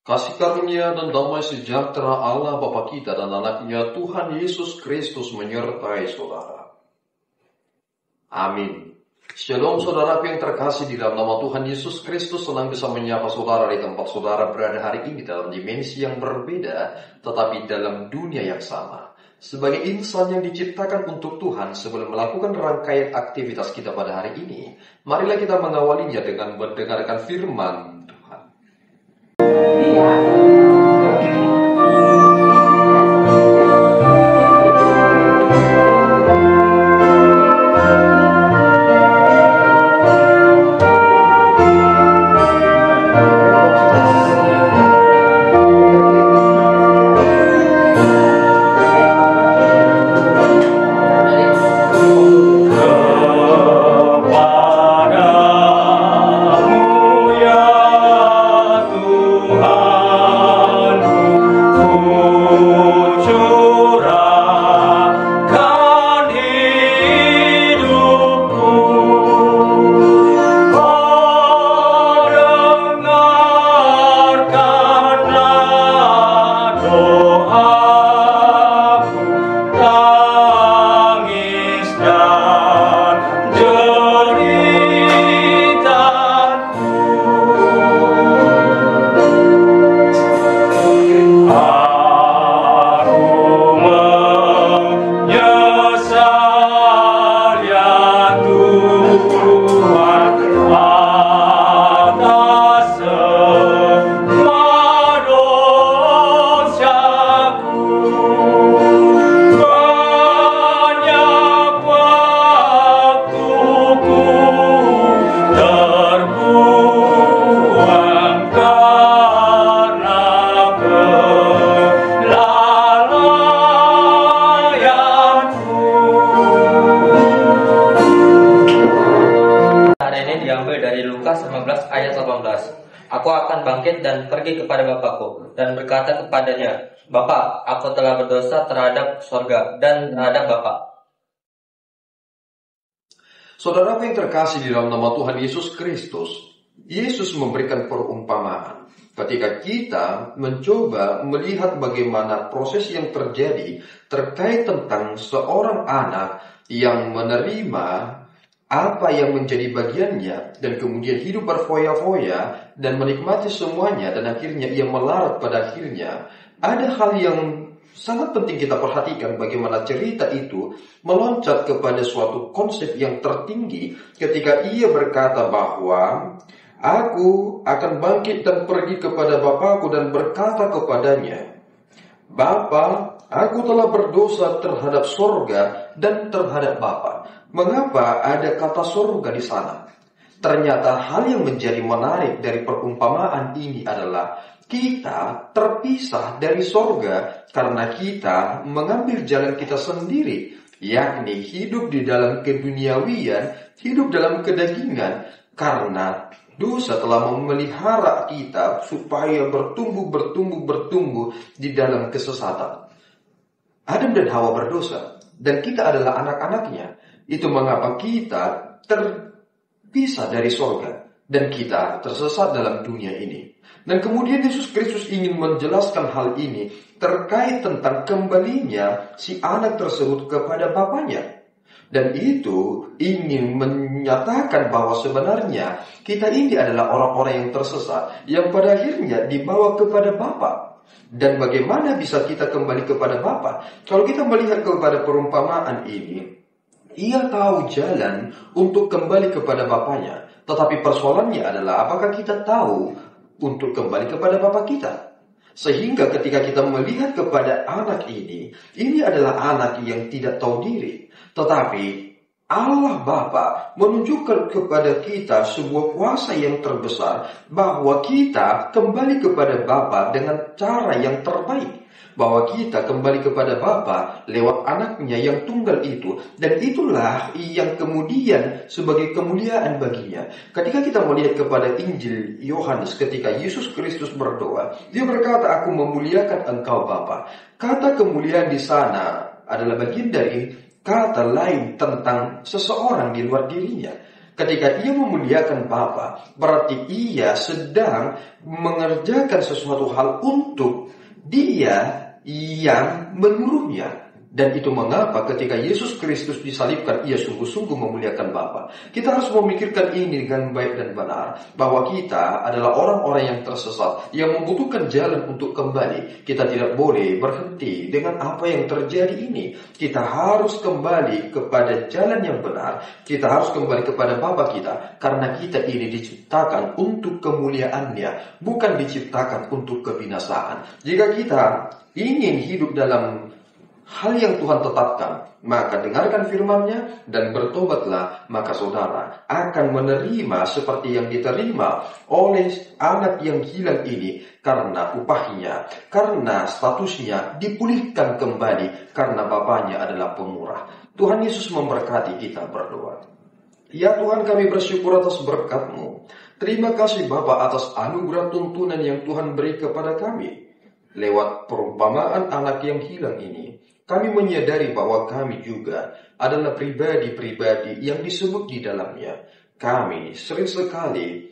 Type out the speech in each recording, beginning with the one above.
Kasih karunia dan damai sejahtera Allah Bapa kita dan anaknya Tuhan Yesus Kristus menyertai saudara. Amin. Shalom saudaraku yang terkasih, di dalam nama Tuhan Yesus Kristus senang bisa menyapa saudara di tempat saudara berada hari ini dalam dimensi yang berbeda, tetapi dalam dunia yang sama. Sebagai insan yang diciptakan untuk Tuhan, sebelum melakukan rangkaian aktivitas kita pada hari ini, marilah kita mengawalinya dengan mendengarkan firman Tuhan. Aku akan bangkit dan pergi kepada Bapakku dan berkata kepadanya, Bapa, aku telah berdosa terhadap sorga dan terhadap Bapa. Saudaraku yang terkasih di dalam nama Tuhan Yesus Kristus, Yesus memberikan perumpamaan. Ketika kita mencoba melihat bagaimana proses yang terjadi terkait tentang seorang anak yang menerima apa yang menjadi bagiannya dan kemudian hidup berfoya-foya dan menikmati semuanya dan akhirnya ia melarat pada akhirnya, ada hal yang sangat penting kita perhatikan, bagaimana cerita itu meloncat kepada suatu konsep yang tertinggi ketika ia berkata bahwa aku akan bangkit dan pergi kepada Bapakku dan berkata kepadanya, Bapa, aku telah berdosa terhadap sorga dan terhadap Bapa. Mengapa ada kata sorga di sana? Ternyata hal yang menjadi menarik dari perumpamaan ini adalah kita terpisah dari sorga karena kita mengambil jalan kita sendiri, yakni hidup di dalam keduniawian, hidup dalam kedagingan, karena dosa telah memelihara kita supaya bertumbuh di dalam kesesatan. Adam dan Hawa berdosa dan kita adalah anak-anaknya. Itu mengapa kita terpisah dari sorga dan kita tersesat dalam dunia ini. Dan kemudian Yesus Kristus ingin menjelaskan hal ini terkait tentang kembalinya si anak tersebut kepada bapaknya. Dan itu ingin menyatakan bahwa sebenarnya kita ini adalah orang-orang yang tersesat, yang pada akhirnya dibawa kepada Bapa. Dan bagaimana bisa kita kembali kepada Bapa? Kalau kita melihat kepada perumpamaan ini, ia tahu jalan untuk kembali kepada Bapaknya. Tetapi persoalannya adalah apakah kita tahu untuk kembali kepada Bapa kita? Sehingga ketika kita melihat kepada anak ini adalah anak yang tidak tahu diri. Tetapi Allah Bapa menunjukkan kepada kita sebuah kuasa yang terbesar bahwa kita kembali kepada Bapa dengan cara yang terbaik. Bahwa kita kembali kepada Bapa lewat anaknya yang tunggal itu. Dan itulah yang kemudian sebagai kemuliaan baginya. Ketika kita melihat kepada Injil Yohanes ketika Yesus Kristus berdoa, dia berkata, aku memuliakan engkau Bapa. Kata kemuliaan di sana adalah bagian dari kata lain tentang seseorang di luar dirinya. Ketika ia memuliakan Bapa, berarti ia sedang mengerjakan sesuatu hal untuk dia yang menyuruhnya. Dan itu mengapa ketika Yesus Kristus disalibkan, ia sungguh-sungguh memuliakan Bapa. Kita harus memikirkan ini dengan baik dan benar, bahwa kita adalah orang-orang yang tersesat, yang membutuhkan jalan untuk kembali. Kita tidak boleh berhenti dengan apa yang terjadi ini. Kita harus kembali kepada jalan yang benar. Kita harus kembali kepada Bapa kita, karena kita ini diciptakan untuk kemuliaan-Nya, bukan diciptakan untuk kebinasaan. Jika kita ingin hidup dalam hal yang Tuhan tetapkan, maka dengarkan firman-Nya dan bertobatlah, maka saudara akan menerima seperti yang diterima oleh anak yang hilang ini, karena upahnya, karena statusnya dipulihkan kembali, karena Bapaknya adalah pemurah. Tuhan Yesus memberkati kita. Berdoa. Ya Tuhan, kami bersyukur atas berkat-Mu. Terima kasih Bapa atas anugerah tuntunan yang Tuhan beri kepada kami. Lewat perumpamaan anak yang hilang ini, kami menyadari bahwa kami juga adalah pribadi-pribadi yang disebut di dalamnya. Kami sering sekali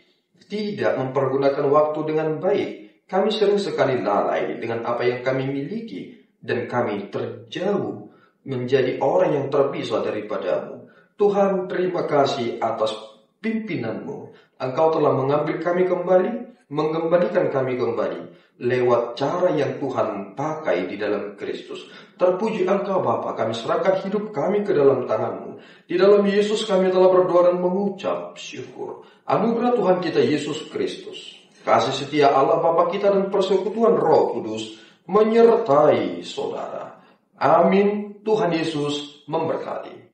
tidak mempergunakan waktu dengan baik. Kami sering sekali lalai dengan apa yang kami miliki. Dan kami terjauh menjadi orang yang terpisah daripada-Mu. Tuhan, terima kasih atas pimpinan-Mu. Engkau telah mengambil kami kembali, mengembalikan kami kembali lewat cara yang Tuhan pakai di dalam Kristus. Terpuji Engkau Bapa, kami serahkan hidup kami ke dalam tangan-Mu. Di dalam Yesus kami telah berdoa dan mengucap syukur. Anugerah Tuhan kita Yesus Kristus, kasih setia Allah Bapa kita dan persekutuan Roh Kudus menyertai saudara. Amin. Tuhan Yesus memberkati.